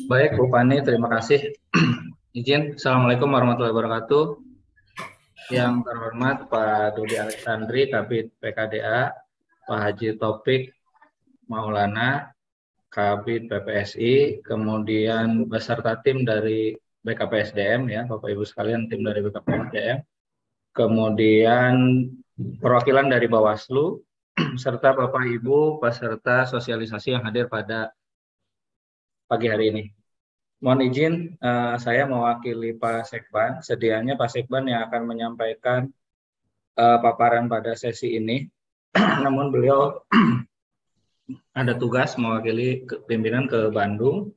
Baik, Bu Fani, terima kasih. Izin, Assalamualaikum warahmatullahi wabarakatuh. Yang terhormat Pak Dodi Alexandri, Kabid PKDA, Pak Haji Topik Maulana, Kabid PPSI, kemudian beserta tim dari BKPSDM, ya, Bapak Ibu sekalian, tim dari BKPSDM, kemudian perwakilan dari Bawaslu, serta Bapak Ibu peserta sosialisasi yang hadir pada pagi hari ini. Mohon izin, saya mewakili Pak Sekban. Sedianya Pak Sekban yang akan menyampaikan paparan pada sesi ini. Namun beliau ada tugas mewakili pimpinan ke Bandung.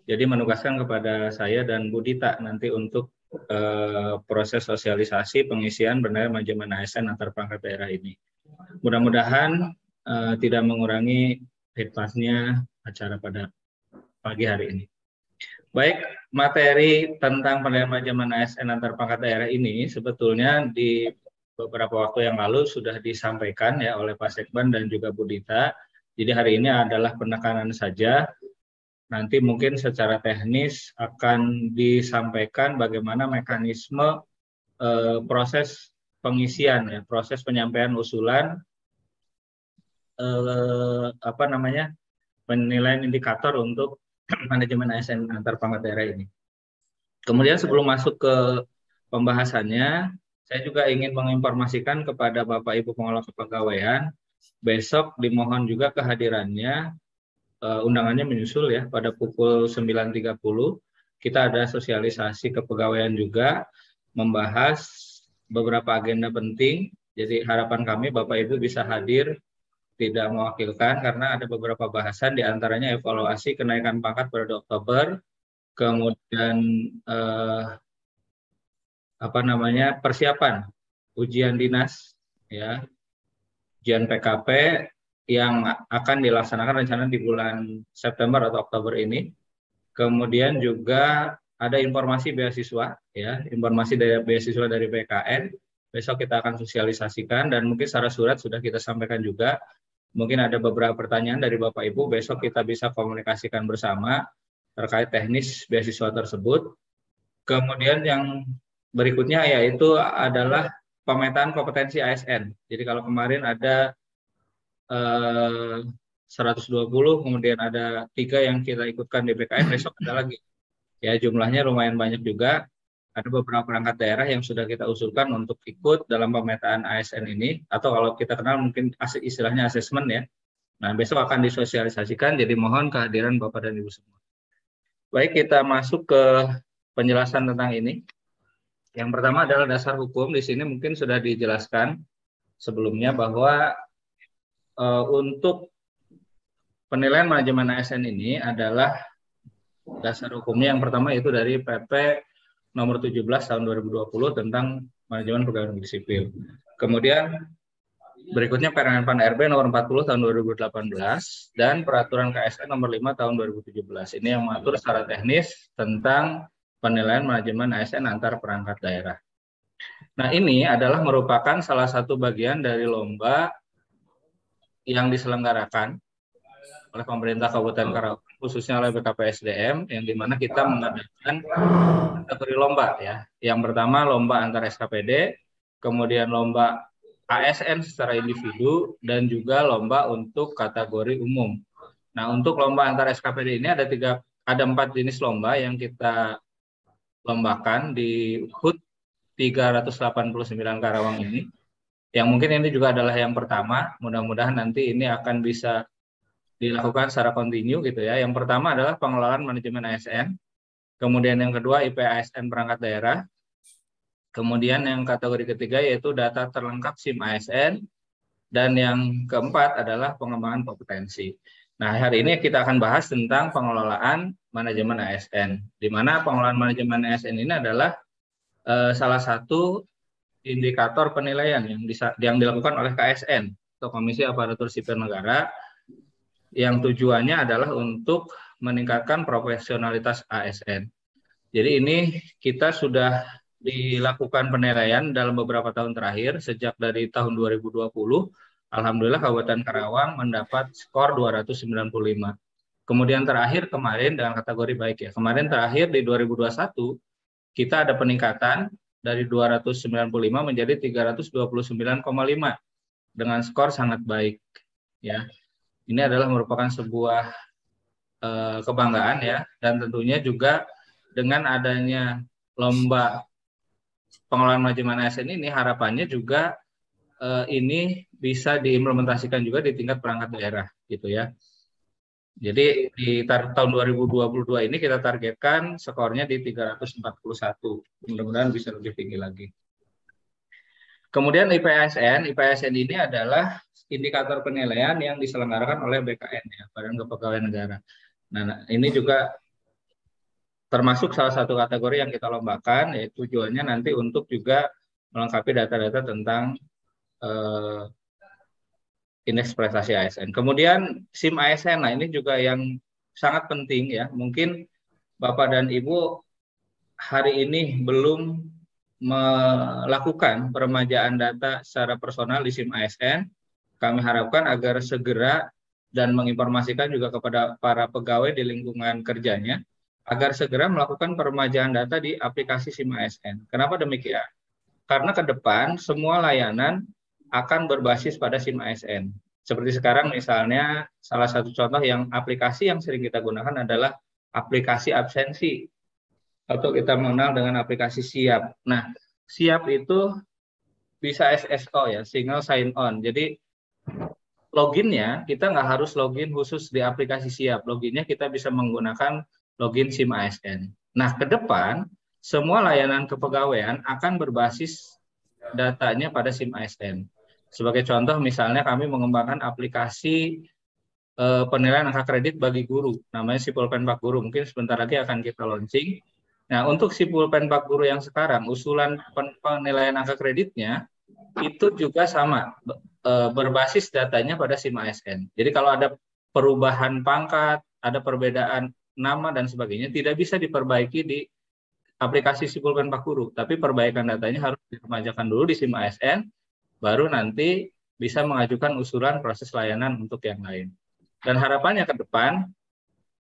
Jadi menugaskan kepada saya dan Bu Dita nanti untuk proses sosialisasi pengisian bernilai manajemen ASN antar perangkat daerah ini. Mudah-mudahan tidak mengurangi hikmahnya acara pada pagi hari ini. Baik, materi tentang penilaian manajemen ASN antar perangkat daerah ini sebetulnya di beberapa waktu yang lalu sudah disampaikan ya oleh Pak Sekban dan juga Bu Dita. Jadi hari ini adalah penekanan saja. Nanti mungkin secara teknis akan disampaikan bagaimana mekanisme proses pengisian ya, proses penyampaian usulan penilaian indikator untuk manajemen ASN antar perangkat daerah ini. Kemudian sebelum masuk ke pembahasannya, saya juga ingin menginformasikan kepada Bapak Ibu pengelola kepegawaian, besok dimohon juga kehadirannya, undangannya menyusul ya, pada pukul 9.30, kita ada sosialisasi kepegawaian juga, membahas beberapa agenda penting, jadi harapan kami Bapak Ibu bisa hadir, tidak mewakilkan, karena ada beberapa bahasan, diantaranya evaluasi kenaikan pangkat pada Oktober, kemudian persiapan ujian dinas ya, ujian PKP yang akan dilaksanakan rencana di bulan September atau Oktober ini. Kemudian juga ada informasi beasiswa ya, informasi dari beasiswa dari BKN. Besok kita akan sosialisasikan dan mungkin secara surat sudah kita sampaikan juga. Mungkin ada beberapa pertanyaan dari Bapak Ibu, besok kita bisa komunikasikan bersama terkait teknis beasiswa tersebut. Kemudian yang berikutnya yaitu adalah pemetaan kompetensi ASN. Jadi kalau kemarin ada 120, kemudian ada 3 yang kita ikutkan di BKN, besok ada lagi. Ya, jumlahnya lumayan banyak juga. Ada beberapa perangkat daerah yang sudah kita usulkan untuk ikut dalam pemetaan ASN ini, atau kalau kita kenal mungkin istilahnya asesmen ya. Nah, besok akan disosialisasikan, jadi mohon kehadiran Bapak dan Ibu semua. Baik, kita masuk ke penjelasan tentang ini. Yang pertama adalah dasar hukum. Di sini mungkin sudah dijelaskan sebelumnya bahwa untuk penilaian manajemen ASN ini adalah dasar hukumnya yang pertama yaitu dari PP nomor 17 tahun 2020 tentang manajemen pegawai negeri sipil. Kemudian berikutnya Permen RB nomor 40 tahun 2018 dan peraturan KSN nomor 5 tahun 2017. Ini yang mengatur secara teknis tentang penilaian manajemen ASN antar perangkat daerah. Nah, ini adalah merupakan salah satu bagian dari lomba yang diselenggarakan oleh pemerintah Kabupaten Karawang, khususnya oleh BKPSDM, yang dimana kita mengadakan kategori lomba ya. Yang pertama lomba antar SKPD, kemudian lomba ASN secara individu, dan juga lomba untuk kategori umum. Nah, untuk lomba antar SKPD ini ada 4 jenis lomba yang kita lombakan di HUT 389 Karawang ini. Yang mungkin ini juga adalah yang pertama, mudah-mudahan nanti ini akan bisa dilakukan secara kontinu gitu ya. Yang pertama adalah pengelolaan manajemen ASN, kemudian yang kedua IP ASN perangkat daerah, kemudian yang kategori ketiga yaitu data terlengkap SIM ASN, dan yang keempat adalah pengembangan kompetensi. Nah, hari ini kita akan bahas tentang pengelolaan manajemen ASN, di mana pengelolaan manajemen ASN ini adalah salah satu indikator penilaian yang dilakukan oleh KSN atau Komisi Aparatur Sipil Negara, yang tujuannya adalah untuk meningkatkan profesionalitas ASN. Jadi ini kita sudah dilakukan penilaian dalam beberapa tahun terakhir, sejak dari tahun 2020, alhamdulillah Kabupaten Karawang mendapat skor 295. Kemudian terakhir kemarin dengan kategori baik ya. Kemarin terakhir di 2021 kita ada peningkatan dari 295 menjadi 329,5 dengan skor sangat baik ya. Ini adalah merupakan sebuah kebanggaan ya, dan tentunya juga dengan adanya lomba pengelolaan manajemen ASN ini harapannya juga ini bisa diimplementasikan juga di tingkat perangkat daerah gitu ya. Jadi di tahun 2022 ini kita targetkan skornya di 341. Mudah-mudahan bisa lebih tinggi lagi. Kemudian IPASN ini adalah indikator penilaian yang diselenggarakan oleh BKN ya, Badan Kepegawaian Negara. Nah, ini juga termasuk salah satu kategori yang kita lombakan, yaitu tujuannya nanti untuk juga melengkapi data-data tentang indeks prestasi ASN. Kemudian SIM ASN, nah ini juga yang sangat penting ya. Mungkin Bapak dan Ibu hari ini belum melakukan peremajaan data secara personal di SIM ASN. Kami harapkan agar segera dan menginformasikan juga kepada para pegawai di lingkungan kerjanya agar segera melakukan peremajaan data di aplikasi SIM ASN. Kenapa demikian? Karena ke depan semua layanan akan berbasis pada SIM ASN. Seperti sekarang misalnya salah satu contoh yang aplikasi yang sering kita gunakan adalah aplikasi absensi atau kita mengenal dengan aplikasi Siap. Nah, Siap itu bisa SSO ya, single sign on. Jadi loginnya kita nggak harus login khusus di aplikasi Siap. Loginnya kita bisa menggunakan login SIM ASN. Nah, ke depan semua layanan kepegawaian akan berbasis datanya pada SIM ASN. Sebagai contoh misalnya kami mengembangkan aplikasi penilaian angka kredit bagi guru, namanya si Pulpen Pak Guru, mungkin sebentar lagi akan kita launching. Nah, untuk si Pulpen Pak Guru yang sekarang, usulan penilaian angka kreditnya itu juga sama, berbasis datanya pada SIM ASN. Jadi kalau ada perubahan pangkat, ada perbedaan nama dan sebagainya, tidak bisa diperbaiki di aplikasi si Pulpen Pak Guru, tapi perbaikan datanya harus diremajakan dulu di SIM ASN, baru nanti bisa mengajukan usulan proses layanan untuk yang lain. Dan harapannya ke depan,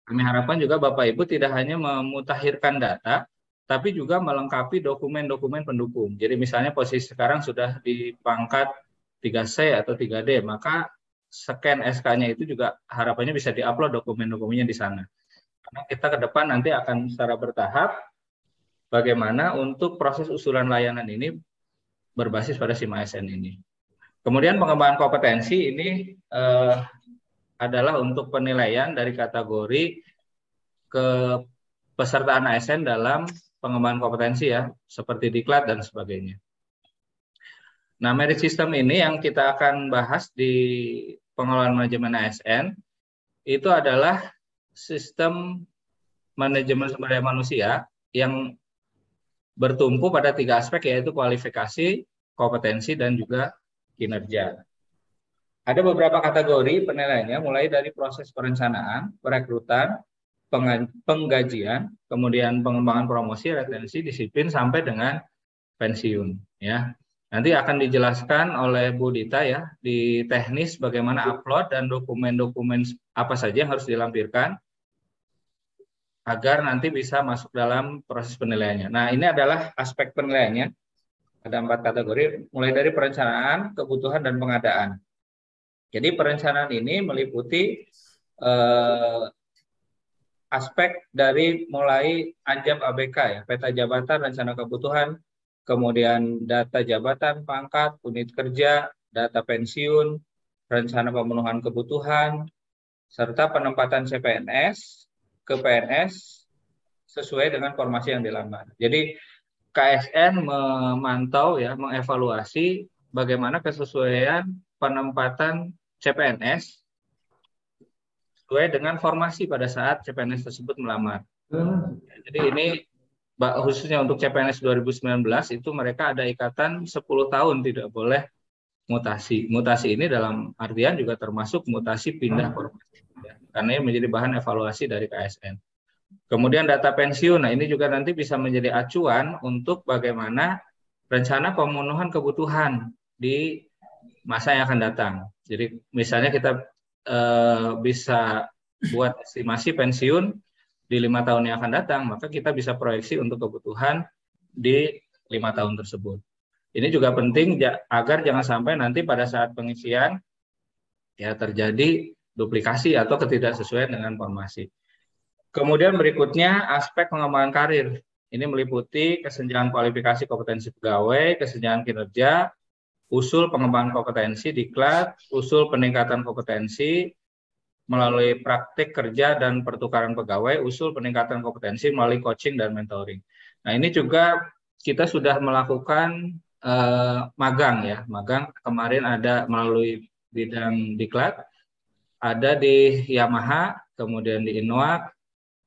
kami harapkan juga Bapak Ibu tidak hanya memutakhirkan data, tapi juga melengkapi dokumen-dokumen pendukung. Jadi misalnya posisi sekarang sudah di pangkat 3C atau 3D, maka scan SK-nya itu juga harapannya bisa diupload dokumen-dokumennya di sana. Karena kita ke depan nanti akan secara bertahap bagaimana untuk proses usulan layanan ini berbasis pada SIM ASN ini. Kemudian pengembangan kompetensi ini adalah untuk penilaian dari kategori kepesertaan ASN dalam pengembangan kompetensi ya, seperti diklat dan sebagainya. Nah, merit system ini yang kita akan bahas di pengelolaan manajemen ASN itu adalah sistem manajemen sumber daya manusia yang bertumpu pada 3 aspek, yaitu kualifikasi, kompetensi, dan juga kinerja. Ada beberapa kategori penilaiannya, mulai dari proses perencanaan, perekrutan, penggajian, kemudian pengembangan promosi, retensi, disiplin, sampai dengan pensiun. Ya, nanti akan dijelaskan oleh Bu Dita ya di teknis bagaimana upload dan dokumen-dokumen apa saja yang harus dilampirkan agar nanti bisa masuk dalam proses penilaiannya. Nah, ini adalah aspek penilaiannya. Ada 4 kategori, mulai dari perencanaan, kebutuhan, dan pengadaan. Jadi perencanaan ini meliputi aspek dari mulai Anjab ABK ya, peta jabatan, rencana kebutuhan, kemudian data jabatan, pangkat, unit kerja, data pensiun, rencana pemenuhan kebutuhan, serta penempatan CPNS ke PNS sesuai dengan formasi yang dilamar. Jadi KSN memantau ya, mengevaluasi bagaimana kesesuaian penempatan CPNS sesuai dengan formasi pada saat CPNS tersebut melamar. Jadi ini khususnya untuk CPNS 2019 itu mereka ada ikatan 10 tahun tidak boleh mutasi. Mutasi ini dalam artian juga termasuk mutasi pindah formasi, ya, karena ini menjadi bahan evaluasi dari KSN. Kemudian data pensiun, nah ini juga nanti bisa menjadi acuan untuk bagaimana rencana pemenuhan kebutuhan di masa yang akan datang. Jadi misalnya kita bisa buat estimasi pensiun di 5 tahun yang akan datang, maka kita bisa proyeksi untuk kebutuhan di 5 tahun tersebut. Ini juga penting agar jangan sampai nanti pada saat pengisian ya terjadi duplikasi atau ketidaksesuaian dengan formasi. Kemudian berikutnya aspek pengembangan karir. Ini meliputi kesenjangan kualifikasi kompetensi pegawai, kesenjangan kinerja, usul pengembangan kompetensi diklat, usul peningkatan kompetensi melalui praktik kerja dan pertukaran pegawai, usul peningkatan kompetensi melalui coaching dan mentoring. Nah, ini juga kita sudah melakukan magang ya. Magang kemarin ada melalui bidang diklat, ada di Yamaha, kemudian di Innoak,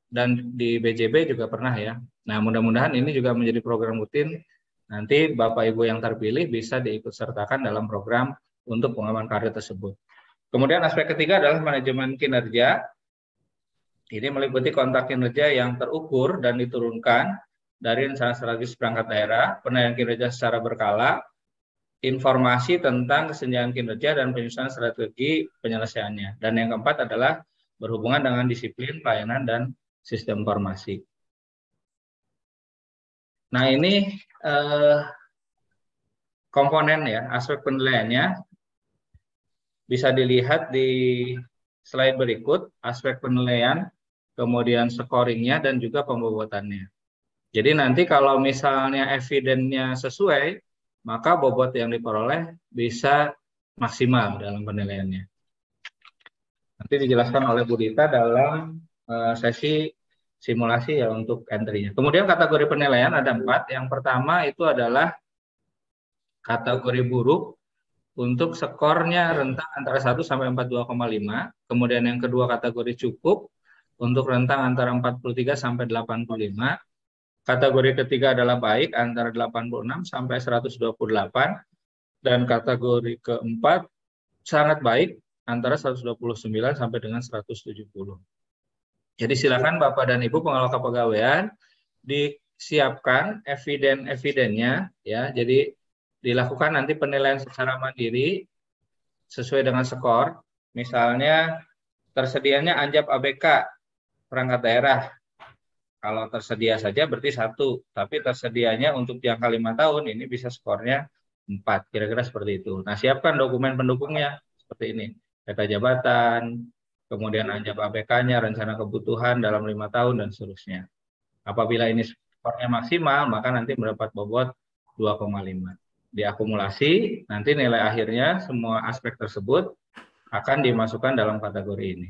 dan di BJB juga pernah ya. Nah, mudah-mudahan ini juga menjadi program rutin. Nanti Bapak Ibu yang terpilih bisa diikut sertakan dalam program untuk pengembangan karir tersebut. Kemudian aspek ketiga adalah manajemen kinerja. Ini meliputi kontak kinerja yang terukur dan diturunkan dari rencana strategis perangkat daerah, penilaian kinerja secara berkala, informasi tentang kesenjangan kinerja dan penyusunan strategi penyelesaiannya. Dan yang keempat adalah berhubungan dengan disiplin, pelayanan, dan sistem informasi. Nah, ini komponen ya, aspek penilaiannya bisa dilihat di slide berikut, aspek penilaian, kemudian scoringnya, dan juga pembobotannya. Jadi nanti kalau misalnya evidennya sesuai, maka bobot yang diperoleh bisa maksimal dalam penilaiannya. Nanti dijelaskan oleh Bu Dita dalam sesi simulasi ya untuk entry-nya. Kemudian kategori penilaian ada 4. Yang pertama itu adalah kategori buruk untuk skornya rentang antara 1 sampai 42,5. Kemudian yang kedua kategori cukup untuk rentang antara 43 sampai 85. Kategori ketiga adalah baik antara 86 sampai 128. Dan kategori keempat sangat baik antara 129 sampai dengan 170. Jadi silakan Bapak dan Ibu pengelola kepegawaian disiapkan eviden-evidennya ya. Jadi dilakukan nanti penilaian secara mandiri sesuai dengan skor. Misalnya tersedianya anjap ABK perangkat daerah. Kalau tersedia saja berarti 1, tapi tersedianya untuk jangka 5 tahun ini bisa skornya 4, kira-kira seperti itu. Nah, siapkan dokumen pendukungnya seperti ini. Data jabatan, kemudian anjap ABK-nya, rencana kebutuhan dalam 5 tahun, dan seterusnya. Apabila ini skornya maksimal, maka nanti mendapat bobot 2,5. Diakumulasi, nanti nilai akhirnya semua aspek tersebut akan dimasukkan dalam kategori ini.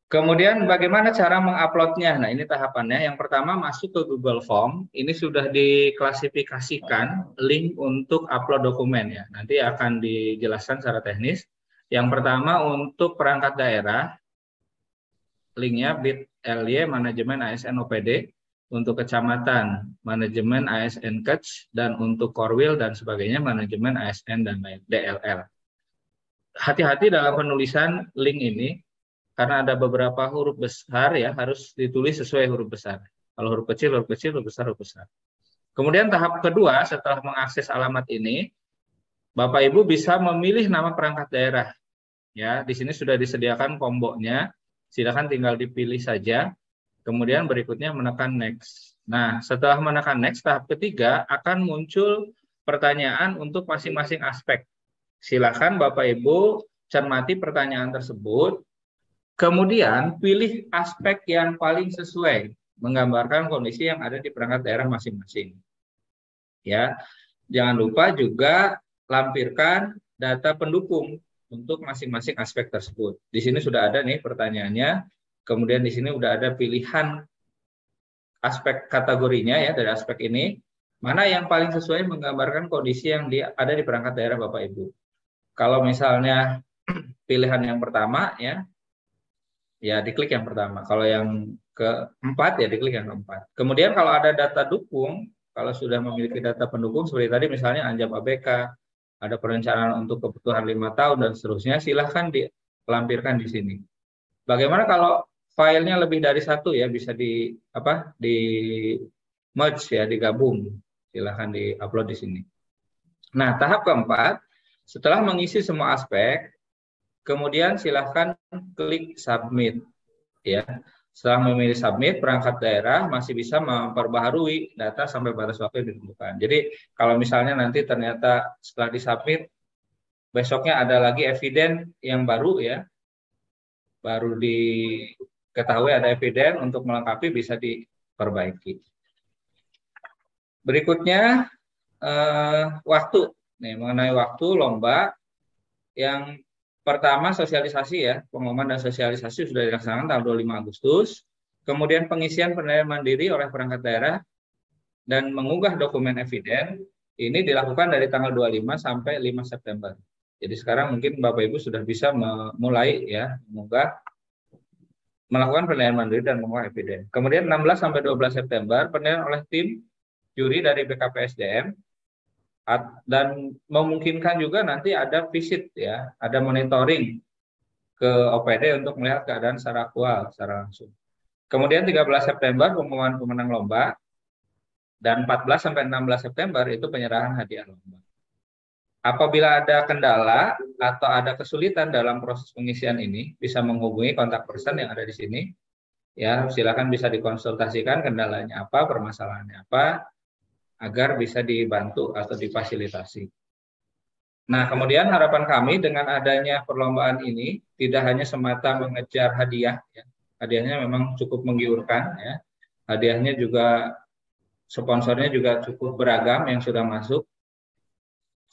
Kemudian bagaimana cara menguploadnya? Nah, ini tahapannya. Yang pertama masuk ke Google Form. Ini sudah diklasifikasikan link untuk upload dokumen ya. Nanti akan dijelaskan secara teknis. Yang pertama untuk perangkat daerah, linknya bit.ly manajemen ASN OPD. Untuk kecamatan, manajemen ASN Kec, dan untuk Korwil dan sebagainya, manajemen ASN dan DLL. Hati-hati dalam penulisan link ini, karena ada beberapa huruf besar ya, harus ditulis sesuai huruf besar. Kalau huruf kecil, huruf kecil, huruf besar, huruf besar. Kemudian tahap kedua, setelah mengakses alamat ini, Bapak Ibu bisa memilih nama perangkat daerah. Ya, di sini sudah disediakan kombonya. Silakan tinggal dipilih saja. Kemudian berikutnya menekan next. Nah, setelah menekan next, tahap ketiga akan muncul pertanyaan untuk masing-masing aspek. Silakan Bapak Ibu cermati pertanyaan tersebut. Kemudian pilih aspek yang paling sesuai, menggambarkan kondisi yang ada di perangkat daerah masing-masing. Ya, jangan lupa juga lampirkan data pendukung untuk masing-masing aspek tersebut. Di sini sudah ada nih pertanyaannya. Kemudian di sini udah ada pilihan aspek kategorinya ya dari aspek ini. Mana yang paling sesuai menggambarkan kondisi yang ada di perangkat daerah Bapak Ibu. Kalau misalnya pilihan yang pertama ya diklik yang pertama. Kalau yang keempat ya diklik yang keempat. Kemudian kalau ada data dukung, kalau sudah memiliki data pendukung seperti tadi misalnya anjap ABK, ada perencanaan untuk kebutuhan 5 tahun dan seterusnya, silahkan dilampirkan di sini. Bagaimana kalau filenya lebih dari 1 ya, bisa di merge ya, digabung. Silahkan di-upload di sini. Nah, tahap keempat, setelah mengisi semua aspek, Kemudian silahkan klik submit. Ya, setelah memilih submit, perangkat daerah masih bisa memperbaharui data sampai batas waktu yang ditentukan. Jadi kalau misalnya nanti ternyata setelah disubmit, besoknya ada lagi eviden yang baru ya, baru diketahui ada eviden untuk melengkapi bisa diperbaiki. Berikutnya waktu. Nih, mengenai waktu lomba yang pertama sosialisasi ya, pengumuman dan sosialisasi sudah dilaksanakan tanggal 25 Agustus. Kemudian pengisian penilaian mandiri oleh perangkat daerah dan mengunggah dokumen eviden ini dilakukan dari tanggal 25 sampai 5 September. Jadi sekarang mungkin Bapak Ibu sudah bisa mulai ya melakukan penilaian mandiri dan mengunggah eviden. Kemudian 16 sampai 12 September penilaian oleh tim juri dari BKPSDM dan memungkinkan juga nanti ada visit ya, ada monitoring ke OPD untuk melihat keadaan secara aktual, secara langsung. Kemudian 13 September pengumuman pemenang lomba dan 14 sampai 16 September itu penyerahan hadiah lomba. Apabila ada kendala atau ada kesulitan dalam proses pengisian ini, bisa menghubungi kontak person yang ada di sini. Ya, silakan bisa dikonsultasikan kendalanya apa, permasalahannya apa, agar bisa dibantu atau difasilitasi. Nah, kemudian harapan kami dengan adanya perlombaan ini tidak hanya semata mengejar hadiah, ya. Hadiahnya memang cukup menggiurkan, ya. Hadiahnya juga, sponsornya juga cukup beragam yang sudah masuk.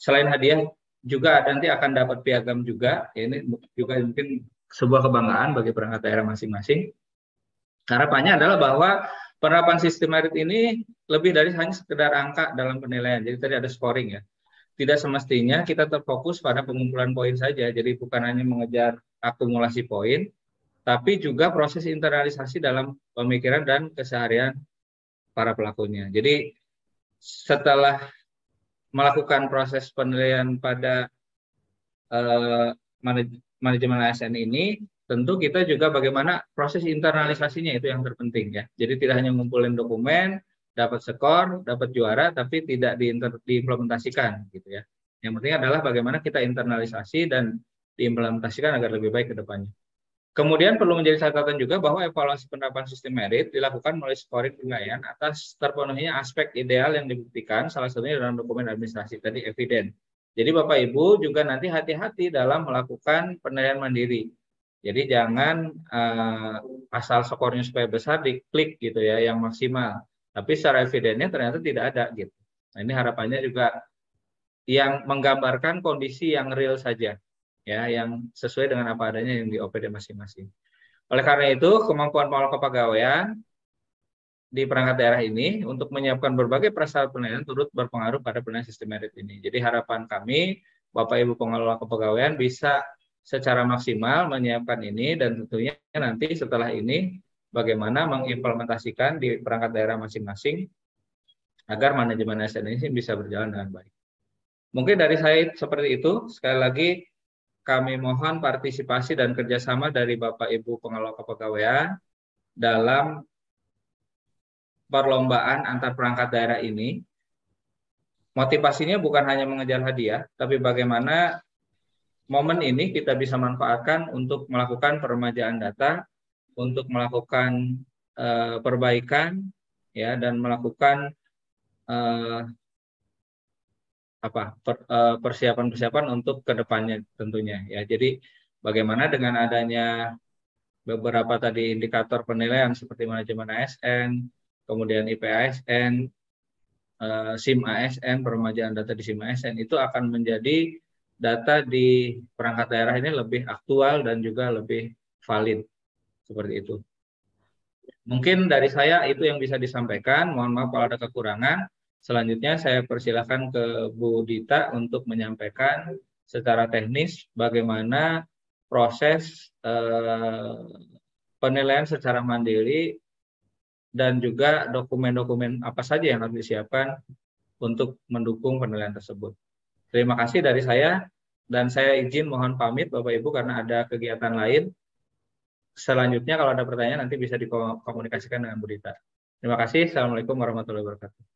Selain hadiah juga nanti akan dapat piagam juga, ya, ini juga mungkin sebuah kebanggaan bagi perangkat daerah masing-masing. Harapannya adalah bahwa penerapan sistem merit ini lebih dari hanya sekedar angka dalam penilaian. Jadi tadi ada scoring ya. Tidak semestinya kita terfokus pada pengumpulan poin saja. Jadi bukan hanya mengejar akumulasi poin, tapi juga proses internalisasi dalam pemikiran dan keseharian para pelakunya. Jadi setelah melakukan proses penilaian pada manajemen ASN ini, tentu kita juga bagaimana proses internalisasinya itu yang terpenting ya. Jadi tidak hanya ngumpulin dokumen, dapat skor, dapat juara, tapi tidak diimplementasikan gitu ya. Yang penting adalah bagaimana kita internalisasi dan diimplementasikan agar lebih baik ke depannya. Kemudian perlu menjadi catatan juga bahwa evaluasi penerapan sistem merit dilakukan melalui scoring penilaian atas terpenuhinya aspek ideal yang dibuktikan, salah satunya dalam dokumen administrasi tadi eviden. Jadi Bapak Ibu juga nanti hati-hati dalam melakukan penilaian mandiri. Jadi jangan asal skornya supaya besar diklik gitu ya, yang maksimal. Tapi secara evidennya ternyata tidak ada gitu. Nah, ini harapannya juga yang menggambarkan kondisi yang real saja, ya, yang sesuai dengan apa adanya yang di OPD masing-masing. Oleh karena itu, kemampuan pengelola kepegawaian di perangkat daerah ini untuk menyiapkan berbagai prasyarat penilaian turut berpengaruh pada penilaian sistem merit ini. Jadi harapan kami, Bapak Ibu pengelola kepegawaian bisa secara maksimal menyiapkan ini dan tentunya nanti setelah ini bagaimana mengimplementasikan di perangkat daerah masing-masing agar manajemen ASN ini bisa berjalan dengan baik. Mungkin dari saya seperti itu. Sekali lagi kami mohon partisipasi dan kerjasama dari Bapak Ibu pengelola kepegawaian dalam perlombaan antar perangkat daerah ini. Motivasinya bukan hanya mengejar hadiah, tapi bagaimana momen ini kita bisa manfaatkan untuk melakukan peremajaan data, untuk melakukan perbaikan, ya, dan melakukan persiapan-persiapan untuk kedepannya tentunya. Ya, jadi bagaimana dengan adanya beberapa tadi indikator penilaian seperti manajemen ASN, kemudian IP ASN, SIM ASN, peremajaan data di SIM ASN itu akan menjadi data di perangkat daerah ini lebih aktual dan juga lebih valid seperti itu. Mungkin dari saya itu yang bisa disampaikan. Mohon maaf kalau ada kekurangan. Selanjutnya saya persilakan ke Bu Dita untuk menyampaikan secara teknis bagaimana proses penilaian secara mandiri dan juga dokumen-dokumen apa saja yang harus disiapkan untuk mendukung penilaian tersebut. Terima kasih dari saya dan saya izin mohon pamit Bapak Ibu karena ada kegiatan lain. Selanjutnya kalau ada pertanyaan nanti bisa dikomunikasikan dengan Bu Dita. Terima kasih. Assalamualaikum warahmatullahi wabarakatuh.